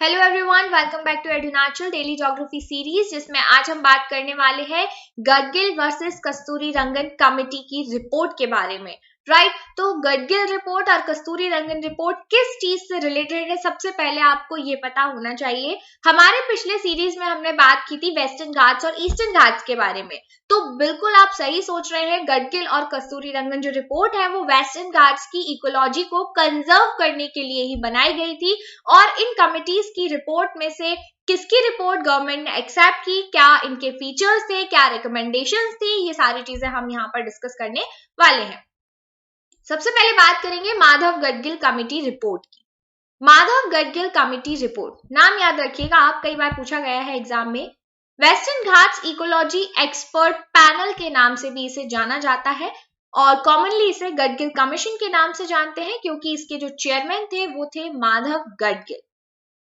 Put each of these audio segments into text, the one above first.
Hello everyone, welcome back to Edunachal daily geography series, जिसमें आज हम बात करने वाले हैं Gadgil versus Kasturirangan committee की रिपोर्ट के बारे में। राइट, तो गडगिल रिपोर्ट और कस्तूरी रंगन रिपोर्ट किस चीज से रिलेटेड है, सबसे पहले आपको ये पता होना चाहिए। हमारे पिछले सीरीज में हमने बात की थी वेस्टर्न घाट्स और ईस्टर्न घाट्स के बारे में, तो बिल्कुल आप सही सोच रहे हैं। गडगिल और कस्तूरी रंगन जो रिपोर्ट है वो वेस्टर्न घाट्स की इकोलॉजी को कंजर्व करने के लिए ही बनाई गई थी, और इन कमिटीज की रिपोर्ट में से किसकी रिपोर्ट गवर्नमेंट ने एक्सेप्ट की, क्या इनके फीचर्स थे, क्या रिकमेंडेशंस थी, ये सारी चीजें हम यहाँ पर डिस्कस करने वाले हैं। सबसे पहले बात करेंगे माधव गडगिल कमेटी रिपोर्ट की। माधव गडगिल कमेटी रिपोर्ट, नाम याद रखिएगा आप, कई बार पूछा गया है एग्जाम में। Western Ghats ecology expert panel के नाम से भी इसे जाना जाता है, और कॉमनली इसे गडगिल कमीशन के नाम से जानते हैं, क्योंकि इसके जो चेयरमैन थे वो थे माधव गडगिल।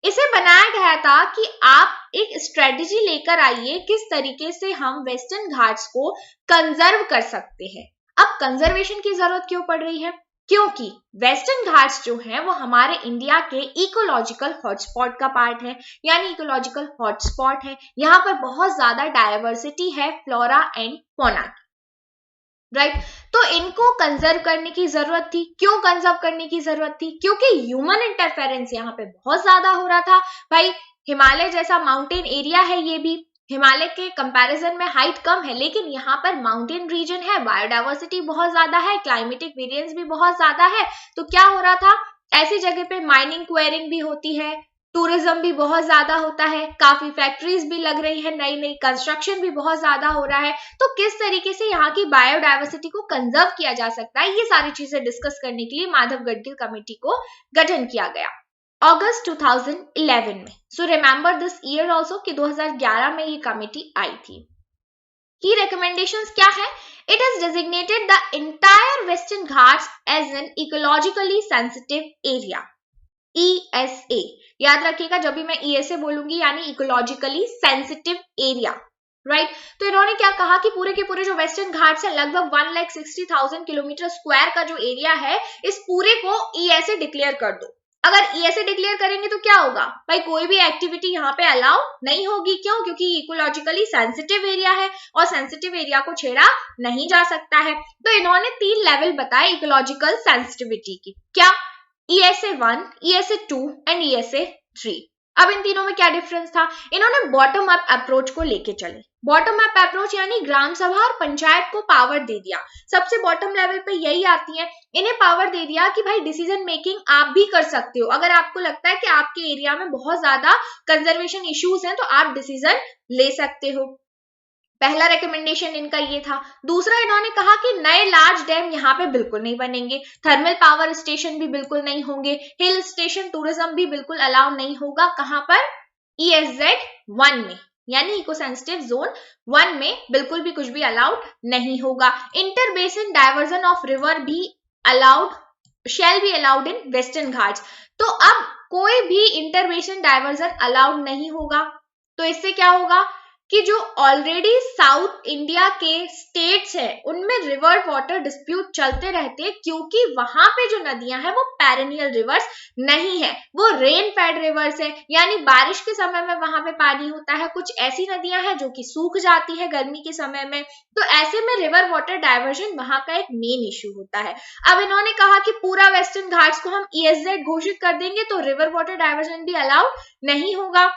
इसे बनाया गया था कि आप एक स्ट्रेटेजी लेकर आइए किस तरीके से हम वेस्टर्न घाट्स को कंजर्व कर सकते हैं। अब कंजर्वेशन की जरूरत क्यों पड़ रही है? क्योंकि वेस्टर्न घाट्स जो है वो हमारे इंडिया के इकोलॉजिकल हॉटस्पॉट का पार्ट है, यानी इकोलॉजिकल हॉटस्पॉट है। यहाँ पर बहुत ज्यादा डायवर्सिटी है फ्लोरा एंड फौना की। राइट, तो इनको कंजर्व करने की जरूरत थी। क्यों कंजर्व करने की जरूरत थी? क्योंकि ह्यूमन इंटरफेरेंस यहाँ पे बहुत ज्यादा हो रहा था। भाई, हिमालय जैसा माउंटेन एरिया है, ये भी हिमालय के कंपैरिजन में हाइट कम है, लेकिन यहाँ पर माउंटेन रीजन है, बायोडाइवर्सिटी बहुत ज्यादा है, क्लाइमेटिक वेरिएंस भी बहुत ज्यादा है। तो क्या हो रहा था, ऐसी जगह पे माइनिंग क्वेरिंग भी होती है, टूरिज्म भी बहुत ज्यादा होता है, काफी फैक्ट्रीज भी लग रही है, नई नई कंस्ट्रक्शन भी बहुत ज्यादा हो रहा है। तो किस तरीके से यहाँ की बायोडाइवर्सिटी को कंजर्व किया जा सकता है, ये सारी चीजें डिस्कस करने के लिए माधव गडगिल कमेटी को गठन किया गया अगस्त 2011 में। So remember this year also कि 2011 में ये कमेटी आई थी। की recommendations क्या है? It has designated the entire Western Ghats as an ecologically sensitive area. ESA याद रखिएगा, जब भी मैं ESA बोलूंगी यानी इकोलॉजिकली सेंसिटिव एरिया। राइट, तो इन्होंने क्या कहा कि पूरे के पूरे जो वेस्टर्न घाट्स है, लगभग 1,60,000 किलोमीटर स्क्वायर का जो एरिया है, इस पूरे को ESA डिक्लेयर कर दो। अगर ESA डिक्लेयर करेंगे तो क्या होगा भाई, कोई भी एक्टिविटी यहाँ पे अलाउ नहीं होगी। क्यों? क्योंकि इकोलॉजिकली सेंसिटिव एरिया है और सेंसिटिव एरिया को छेड़ा नहीं जा सकता है। तो इन्होंने 3 लेवल बताए इकोलॉजिकल सेंसिटिविटी की। क्या? ESA 1, ESA 2 and ESA 3। अब इन तीनों में क्या डिफरेंस था? इन्होंने बॉटम अप अप्रोच को लेके चले। बॉटम अप अप्रोच यानी ग्राम सभा और पंचायत को पावर दे दिया। सबसे बॉटम लेवल पे यही आती है, इन्हें पावर दे दिया कि भाई डिसीजन मेकिंग आप भी कर सकते हो। अगर आपको लगता है कि आपके एरिया में बहुत ज्यादा कंजर्वेशन इश्यूज हैं तो आप डिसीजन ले सकते हो। पहला रिकमेंडेशन इनका ये था। दूसरा, इन्होंने कहा कि नए लार्ज डैम यहाँ पे बिल्कुल नहीं बनेंगे, थर्मल पावर स्टेशन भी बिल्कुल नहीं होंगे, हिल स्टेशन टूरिज्म भी बिल्कुल अलाउ नहीं होगा। कहां पर? ESZ 1 में, यानी इको सेंसिटिव जोन 1 में बिल्कुल भी कुछ भी अलाउड नहीं होगा। Inter basin diversion of river भी allowed, shall be allowed in Western Ghats. तो अब कोई भी इंटर बेसिन डाइवर्जन अलाउड नहीं होगा। तो इससे क्या होगा कि जो ऑलरेडी साउथ इंडिया के स्टेट्स हैं उनमें रिवर वाटर डिस्प्यूट चलते रहते, क्योंकि वहां पे जो नदियां हैं वो पेरेनियल रिवर्स नहीं है, वो रेन फेड रिवर्स है, यानी बारिश के समय में वहां पे पानी होता है। कुछ ऐसी नदियां हैं जो कि सूख जाती है गर्मी के समय में, तो ऐसे में रिवर वाटर डाइवर्जन वहां का एक मेन इश्यू होता है। अब इन्होंने कहा कि पूरा वेस्टर्न घाट्स को हम ESZ घोषित कर देंगे तो रिवर वाटर डाइवर्जन भी अलाउड नहीं होगा।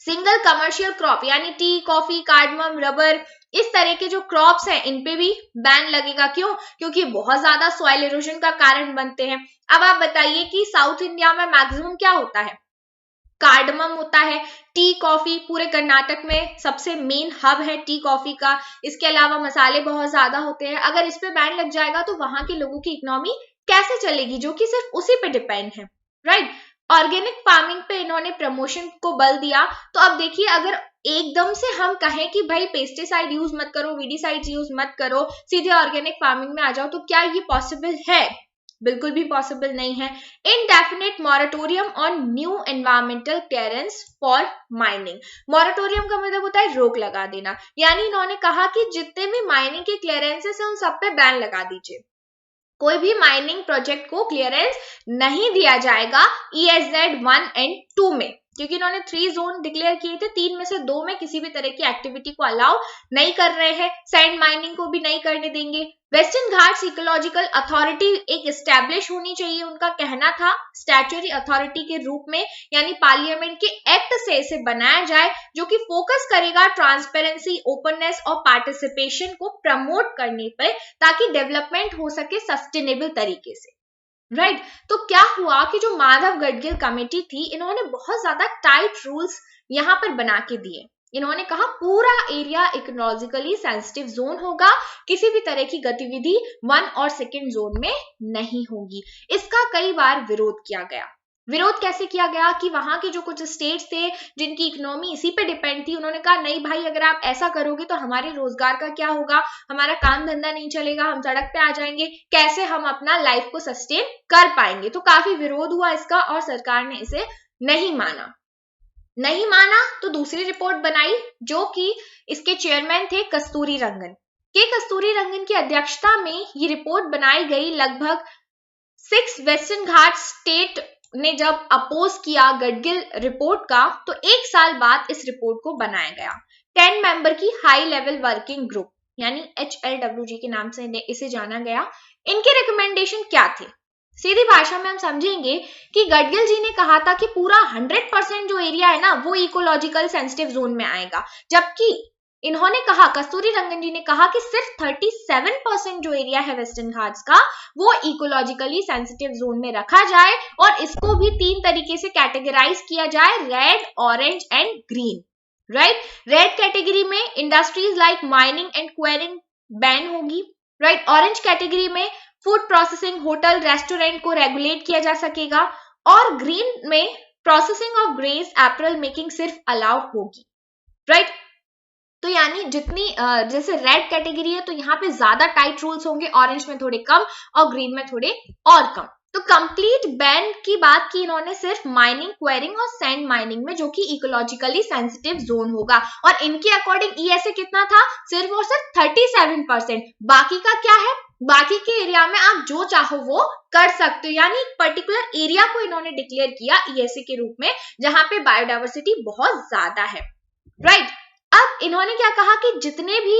सिंगल कमर्शियल क्रॉप यानी टी, कॉफी, कार्डमम, रबर, इस तरह के जो क्रॉप्स हैं इन पे भी बैन लगेगा। क्यों? क्योंकि बहुत ज्यादा सॉइल इरोजन का कारण बनते हैं। अब आप बताइए कि साउथ इंडिया में मैक्सिमम क्या होता है? कार्डमम होता है, टी, कॉफी, पूरे कर्नाटक में सबसे मेन हब है टी कॉफी का। इसके अलावा मसाले बहुत ज्यादा होते हैं। अगर इस पे बैन लग जाएगा तो वहां के लोगों की इकोनॉमी कैसे चलेगी, जो कि सिर्फ उसी पे डिपेंड है। राइट, ऑर्गेनिक फार्मिंग पे इन्होंने प्रमोशन को बल दिया। तो अब देखिए, अगर एकदम से हम कहें कि भाई पेस्टिसाइड यूज मत करो, वीडिसाइड यूज मत करो, सीधे ऑर्गेनिक फार्मिंग में आ जाओ, तो क्या ये पॉसिबल है? बिल्कुल भी पॉसिबल नहीं है। Indefinite moratorium on new environmental clearance for mining. Moratorium का मतलब होता है रोक लगा देना, यानी इन्होंने कहा कि जितने भी माइनिंग के क्लियरेंसेस हैं उन सब पे बैन लगा दीजिए। कोई भी माइनिंग प्रोजेक्ट को क्लियरेंस नहीं दिया जाएगा ESZ 1 एंड 2 में, क्योंकि इन्होंने 3 जोन डिक्लेयर किए थे, 3 में से 2 में किसी भी तरह की एक्टिविटी को अलाउ नहीं कर रहे हैं, सैंड माइनिंग को भी नहीं करने देंगे। वेस्टर्न घाट्स इकोलॉजिकल अथॉरिटी एक एस्टैब्लिश होनी चाहिए, उनका कहना था स्टैट्यूटरी अथॉरिटी के रूप में, यानी पार्लियामेंट के एक्ट से इसे बनाया जाए, जो कि फोकस करेगा ट्रांसपेरेंसी, ओपननेस और पार्टिसिपेशन को प्रमोट करने पर, ताकि डेवलपमेंट हो सके सस्टेनेबल तरीके से। राइट तो क्या हुआ कि जो माधव गडगिल कमेटी थी, इन्होंने बहुत ज्यादा टाइट रूल्स यहाँ पर बना के दिए। इन्होंने कहा पूरा एरिया इकोलॉजिकली सेंसिटिव जोन होगा, किसी भी तरह की गतिविधि 1 और 2 जोन में नहीं होगी। इसका कई बार विरोध किया गया। विरोध कैसे किया गया कि वहां के जो कुछ स्टेट्स थे जिनकी इकोनॉमी इसी पे डिपेंड थी, उन्होंने कहा नहीं भाई, अगर आप ऐसा करोगे तो हमारे रोजगार का क्या होगा, हमारा काम धंधा नहीं चलेगा, हम सड़क पे आ जाएंगे, कैसे हम अपना लाइफ को सस्टेन कर पाएंगे। तो काफी विरोध हुआ इसका और सरकार ने इसे नहीं माना तो दूसरी रिपोर्ट बनाई, जो कि इसके चेयरमैन थे कस्तूरी रंगन। कस्तूरी रंगन की अध्यक्षता में ये रिपोर्ट बनाई गई। लगभग 6 वेस्टर्न घाट स्टेट ने जब अपोज किया गडगिल रिपोर्ट का, तो 1 साल बाद इस रिपोर्ट को बनाया गया। 10 मेंबर की हाई लेवल वर्किंग ग्रुप, यानी HLWG के नाम से इसे जाना गया। इनके रिकमेंडेशन क्या थे? सीधी भाषा में हम समझेंगे कि गडगिल जी ने कहा था कि पूरा 100% जो एरिया है ना, वो इकोलॉजिकल सेंसिटिव जोन में आएगा, जबकि इन्होंने कहा, कस्तूरी रंगन जी ने कहा कि सिर्फ 37% जो एरिया है वेस्टर्न घाट्स का, वो इकोलॉजिकली सेंसिटिव जोन में रखा जाए और इसको भी 3 तरीके से कैटेगराइज किया जाए, red, orange and green. Right red category में industries like mining and quarrying ban होगी। राइट ऑरेंज कैटेगरी में फूड प्रोसेसिंग, होटल, रेस्टोरेंट को रेगुलेट किया जा सकेगा, और ग्रीन में processing of grains, apparel making सिर्फ अलाउ होगी। राइट तो यानी जितनी जैसे रेड कैटेगरी है तो यहाँ पे ज्यादा टाइट रूल्स होंगे, ऑरेंज में थोड़े कम और ग्रीन में थोड़े और कम। तो कंप्लीट बैन की बात की इन्होंने सिर्फ माइनिंग, क्वेरिंग और सैंड माइनिंग में, जो कि इकोलॉजिकली सेंसिटिव जोन होगा, और इनके अकॉर्डिंग ESA कितना था? सिर्फ और सिर्फ 37%। बाकी का क्या है? बाकी के एरिया में आप जो चाहो वो कर सकते हो, यानी एक पर्टिकुलर एरिया को इन्होंने डिक्लेयर किया ESA के रूप में, जहां पे बायोडाइवर्सिटी बहुत ज्यादा है। राइट अब इन्होंने क्या कहा कि जितने भी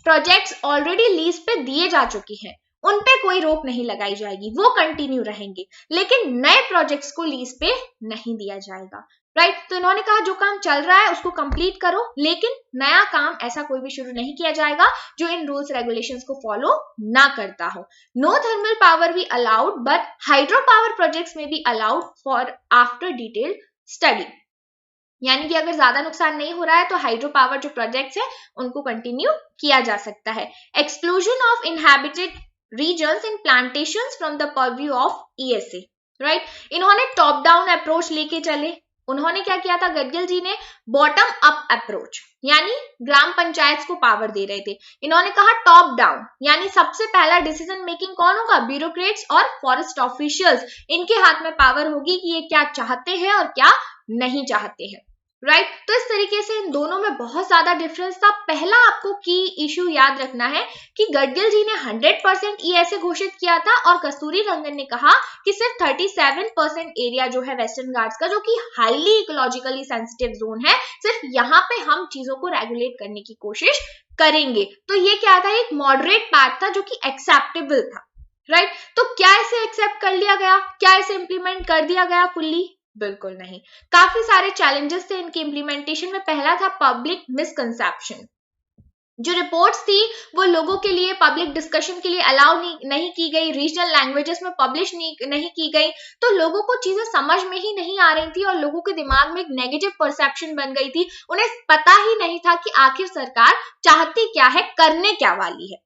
प्रोजेक्ट्स ऑलरेडी लीज पे दिए जा चुके हैं, उन पे कोई रोक नहीं लगाई जाएगी, वो कंटिन्यू रहेंगे, लेकिन नए प्रोजेक्ट्स को लीज पे नहीं दिया जाएगा। राइट तो इन्होंने कहा जो काम चल रहा है उसको कंप्लीट करो, लेकिन नया काम ऐसा कोई भी शुरू नहीं किया जाएगा जो इन रूल्स रेगुलेशंस को फॉलो ना करता हो। नो थर्मल पावर भी allowed, but hydro power projects में भी allowed for after detail study, यानी कि अगर ज्यादा नुकसान नहीं हो रहा है तो हाइड्रो पावर जो प्रोजेक्ट्स है उनको कंटिन्यू किया जा सकता है। Exclusion of inhabited regions in plantations from the purview of ESA। Right इन्होंने टॉप डाउन अप्रोच लेके चले। उन्होंने क्या किया था? गडगिल जी ने बॉटम अप अप्रोच, यानी ग्राम पंचायत को पावर दे रहे थे। इन्होंने कहा टॉप डाउन, यानी सबसे पहला डिसीजन मेकिंग कौन होगा? ब्यूरोक्रेट्स और फॉरेस्ट ऑफिशियल्स, इनके हाथ में पावर होगी कि ये क्या चाहते हैं और क्या नहीं चाहते हैं। राइट तो इस तरीके से इन दोनों में बहुत ज्यादा डिफरेंस था। पहला आपको की इश्यू याद रखना है कि गडगिल जी ने 100% ESA घोषित किया था, और कस्तूरी रंगन ने कहा कि सिर्फ 37% एरिया जो है वेस्टर्न घाट्स का, जो कि हाईली इकोलॉजिकली सेंसिटिव जोन है, सिर्फ यहाँ पे हम चीजों को रेगुलेट करने की कोशिश करेंगे। तो ये क्या था? एक मॉडरेट पार्ट था जो कि एक्सेप्टेबल था। राइट तो क्या इसे एक्सेप्ट कर लिया गया? क्या इसे इंप्लीमेंट कर दिया गया फुल्ली? बिल्कुल नहीं। काफी सारे चैलेंजेस थे इनके इम्प्लीमेंटेशन में। पहला था पब्लिक मिसकंसेप्शन। जो रिपोर्ट्स थी वो लोगों के लिए पब्लिक डिस्कशन के लिए अलाउ नहीं की गई, रीजनल लैंग्वेजेस में पब्लिश नहीं की गई, तो लोगों को चीजें समझ में ही नहीं आ रही थी और लोगों के दिमाग में एक नेगेटिव परसेप्शन बन गई थी। उन्हें पता ही नहीं था कि आखिर सरकार चाहती क्या है, करने क्या वाली है।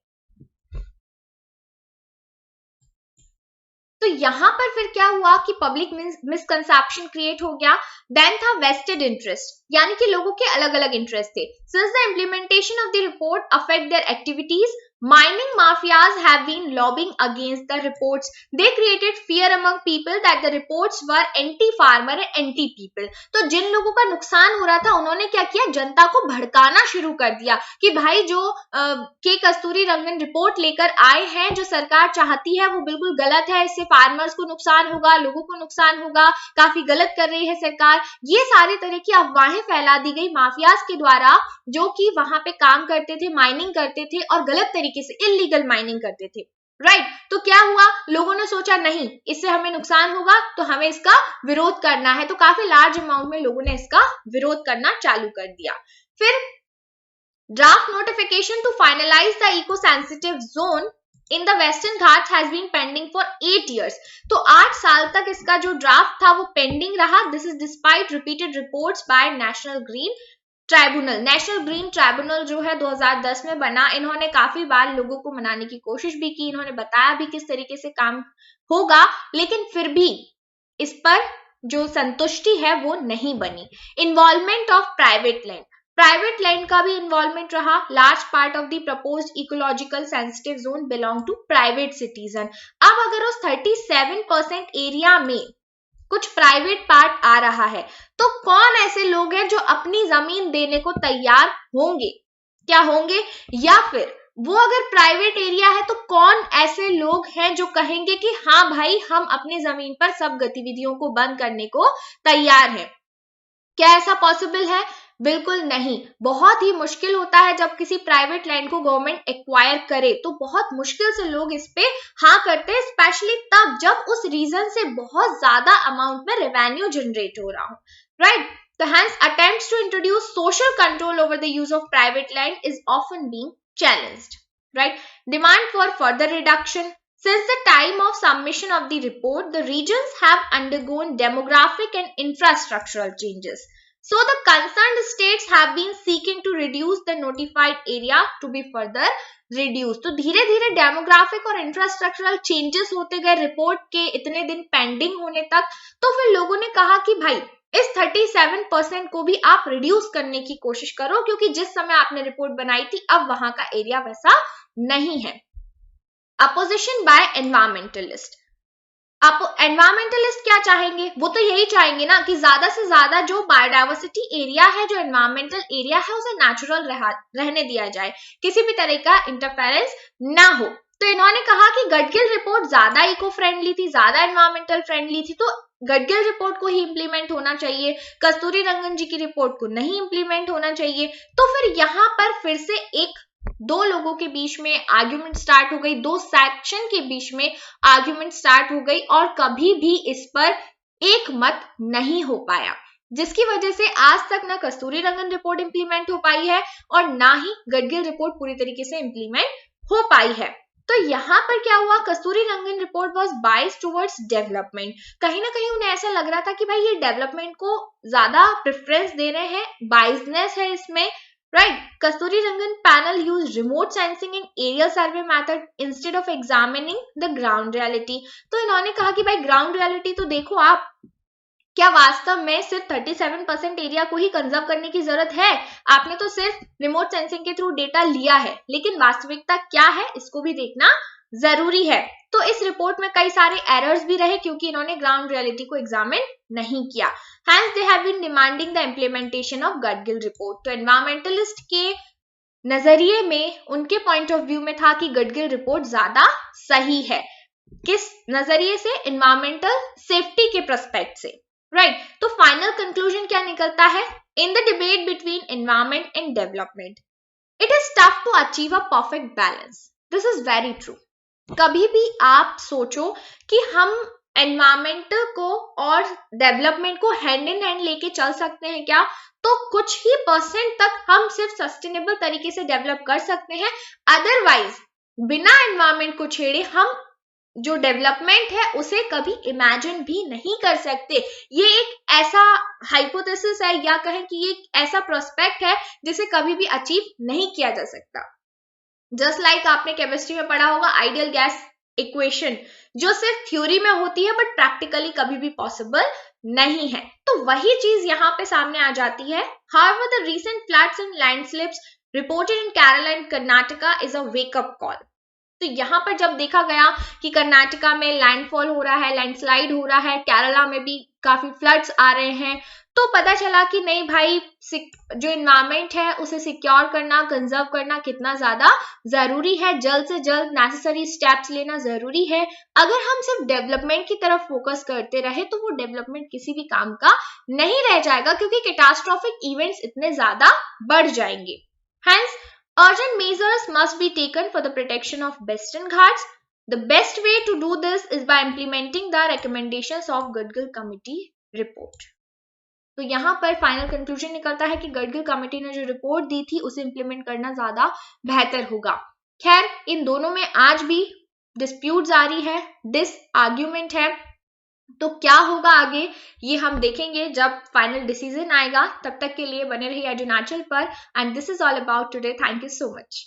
तो यहां पर फिर क्या हुआ कि पब्लिक मिसकंसेप्शन क्रिएट हो गया। देन था वेस्टेड इंटरेस्ट, यानी कि लोगों के अलग अलग इंटरेस्ट थे। Since the implementation of the report affect there activities, Mining mafias have been lobbying against the reports. They created fear among people that the reports were anti-farmer and anti-people. तो जिन लोगों का नुकसान हो रहा था उन्होंने क्या किया, जनता को भड़काना शुरू कर दिया कि भाई जो के कस्तूरी रंगन रिपोर्ट लेकर आए हैं, जो सरकार चाहती है वो बिल्कुल गलत है, इससे फार्मर्स को नुकसान होगा, लोगों को नुकसान होगा, काफी गलत कर रही है सरकार। ये सारे तरह की अफवाहें फैला दी गई माफियाज के द्वारा, जो कि वहां पे काम करते थे, माइनिंग करते थे और गलत तरीके से इल्लीगल माइनिंग करते थे। राइट तो क्या हुआ, लोगों ने सोचा नहीं इससे हमें नुकसान होगा तो हमें इसका विरोध करना है, तो काफी लार्ज अमाउंट में लोगों ने इसका विरोध करना चालू कर दिया। फिर draft notification to finalise the eco sensitive zone in the western Ghat has been pending for 8 years। तो 8 साल तक इसका जो ड्राफ्ट था वो पेंडिंग रहा। This is despite repeated reports by national green tribunal. National green tribunal जो है 2010 में बना, इन्होंने काफी बार लोगों को मनाने की कोशिश भी की, इन्होंने बताया भी किस तरीके से काम होगा, लेकिन फिर भी इस पर जो संतुष्टि है वो नहीं बनी। Involvement of private land, private land का भी इन्वॉल्वमेंट रहा। Large part of the proposed ecological sensitive zone belong to private citizen. अब अगर उस 37% एरिया में कुछ प्राइवेट पार्ट आ रहा है तो कौन ऐसे लोग हैं जो अपनी जमीन देने को तैयार होंगे, क्या होंगे, या फिर वो अगर प्राइवेट एरिया है तो कौन ऐसे लोग हैं जो कहेंगे कि हाँ भाई हम अपनी जमीन पर सब गतिविधियों को बंद करने को तैयार हैं। क्या ऐसा पॉसिबल है? बिल्कुल नहीं। बहुत ही मुश्किल होता है जब किसी प्राइवेट लैंड को गवर्नमेंट एक्वायर करे, तो बहुत मुश्किल से लोग इस पे हाँ करते हैं, स्पेशली तब जब उस रीजन से बहुत ज्यादा अमाउंट में रेवेन्यू जनरेट हो रहा हो। राइट तो hence attempts to introduce social control over the use of private land is often being challenged. Right, demand for further reduction. Since the time of submission of the report, the regions have undergone demographic and infrastructural changes. So the concerned states have been seeking to reduce the notified area to be further reduced. तो धीरे धीरे demographic और infrastructural changes होते गए report के इतने दिन pending होने तक। तो फिर लोगों ने कहा कि भाई इस 37% को भी आप रिड्यूस करने की कोशिश करो, क्योंकि जिस समय आपने रिपोर्ट बनाई थी अब वहां का एरिया वैसा नहीं है। Opposition by environmentalist. आप एनवायरमेंटलिस्ट क्या चाहेंगे, वो तो यही चाहेंगे ना कि ज्यादा से ज्यादा जो बायोडाइवर्सिटी एरिया है, जो एनवायरमेंटल एरिया है, उसे नेचुरल रहने दिया जाए, किसी भी तरह का इंटरफेरेंस ना हो। तो इन्होंने कहा कि गडगिल रिपोर्ट ज्यादा इको फ्रेंडली थी, ज्यादा एनवायरमेंटल फ्रेंडली थी, तो गडगिल रिपोर्ट को ही इंप्लीमेंट होना चाहिए, कस्तूरी रंगन जी की रिपोर्ट को नहीं इंप्लीमेंट होना चाहिए। तो फिर यहाँ पर फिर से एक दो लोगों के बीच में आर्ग्यूमेंट स्टार्ट हो गई, दो सेक्शन के बीच में आर्ग्यूमेंट स्टार्ट हो गई और कभी भी इस पर एक मत नहीं हो पाया, जिसकी वजह से आज तक ना कस्तूरी रंगन रिपोर्ट इंप्लीमेंट हो पाई है और ना ही गडगिल रिपोर्ट पूरी तरीके से इंप्लीमेंट हो पाई है। तो यहाँ पर क्या हुआ, Kasturirangan report was biased towards development. कहीं ना कहीं उन्हें ऐसा लग रहा था कि भाई ये डेवलपमेंट को ज्यादा प्रेफरेंस दे रहे हैं, बाइसनेस है इसमें। Right, Kasturi Rangan panel used remote sensing and aerial survey method instead of examining the ground reality. तो इन्होंने कहा कि भाई ग्राउंड रियलिटी तो देखो आप, क्या वास्तव में सिर्फ 37% एरिया को ही कंजर्व करने की जरूरत है? आपने तो सिर्फ रिमोट सेंसिंग के थ्रू डेटा लिया है, लेकिन वास्तविकता क्या है इसको भी देखना जरूरी है। तो इस रिपोर्ट में कई सारे एरर्स भी रहे क्योंकि इन्होंने ग्राउंड रियलिटी को एग्जामिन नहीं किया। Hence they have been demanding the implementation of Gadgil report. तो एनवायरमेंटलिस्ट के नजरिए में, उनके पॉइंट ऑफ व्यू में था कि गडगिल रिपोर्ट ज्यादा सही है। किस नजरिए से? एनवायरमेंटल सेफ्टी के पर्सपेक्ट से। राइट तो फाइनल कंक्लूजन क्या निकलता है? In the debate between environment and development it is tough to achieve a perfect balance. This is very true. कभी भी आप सोचो कि हम एनवायरमेंट को और डेवलपमेंट को हैंड इन हैंड लेके चल सकते हैं क्या? तो कुछ ही परसेंट तक हम सिर्फ सस्टेनेबल तरीके से डेवलप कर सकते हैं, अदरवाइज बिना एनवायरमेंट को छेड़े हम जो डेवलपमेंट है उसे कभी इमेजिन भी नहीं कर सकते। ये एक ऐसा हाइपोथेसिस है या कहें कि ये एक ऐसा प्रोस्पेक्ट है जिसे कभी भी अचीव नहीं किया जा सकता। जस्ट लाइक आपने केमिस्ट्री में पढ़ा होगा आइडियल गैस इक्वेशन, जो सिर्फ थ्योरी में होती है बट प्रैक्टिकली कभी भी पॉसिबल नहीं है। तो वही चीज यहाँ पे सामने आ जाती है। However, the recent floods and landslips reported in Kerala and Karnataka is a wake up call. तो यहाँ पर जब देखा गया कि कर्नाटका में लैंडफॉल हो रहा है, लैंडस्लाइड हो रहा है, केरला में भी काफी फ्लड्स आ रहे हैं, तो पता चला कि नहीं भाई, जो एनवायरमेंट है उसे सिक्योर करना, कंजर्व करना कितना ज्यादा जरूरी है, जल्द से जल्द नेसेसरी स्टेप्स लेना जरूरी है। अगर हम सिर्फ डेवलपमेंट की तरफ फोकस करते रहे तो वो डेवलपमेंट किसी भी काम का नहीं रह जाएगा, क्योंकि कैटास्ट्रोफिक इवेंट्स इतने ज्यादा बढ़ जाएंगे। Hence, urgent measures must be taken for the protection of Western Ghats. The best way to do this is by implementing the recommendations of Gadgil Committee report. तो यहाँ पर फाइनल कंक्लूजन निकलता है कि गडगिल कमेटी ने जो रिपोर्ट दी थी उसे इंप्लीमेंट करना ज्यादा बेहतर होगा। खैर, इन दोनों में आज भी डिस्प्यूट जारी है, डिसआर्ग्यूमेंट है, तो क्या होगा आगे ये हम देखेंगे जब फाइनल डिसीजन आएगा। तब तक के लिए बने रहिए एडुनाचल पर। And this is all about today. Thank you so much.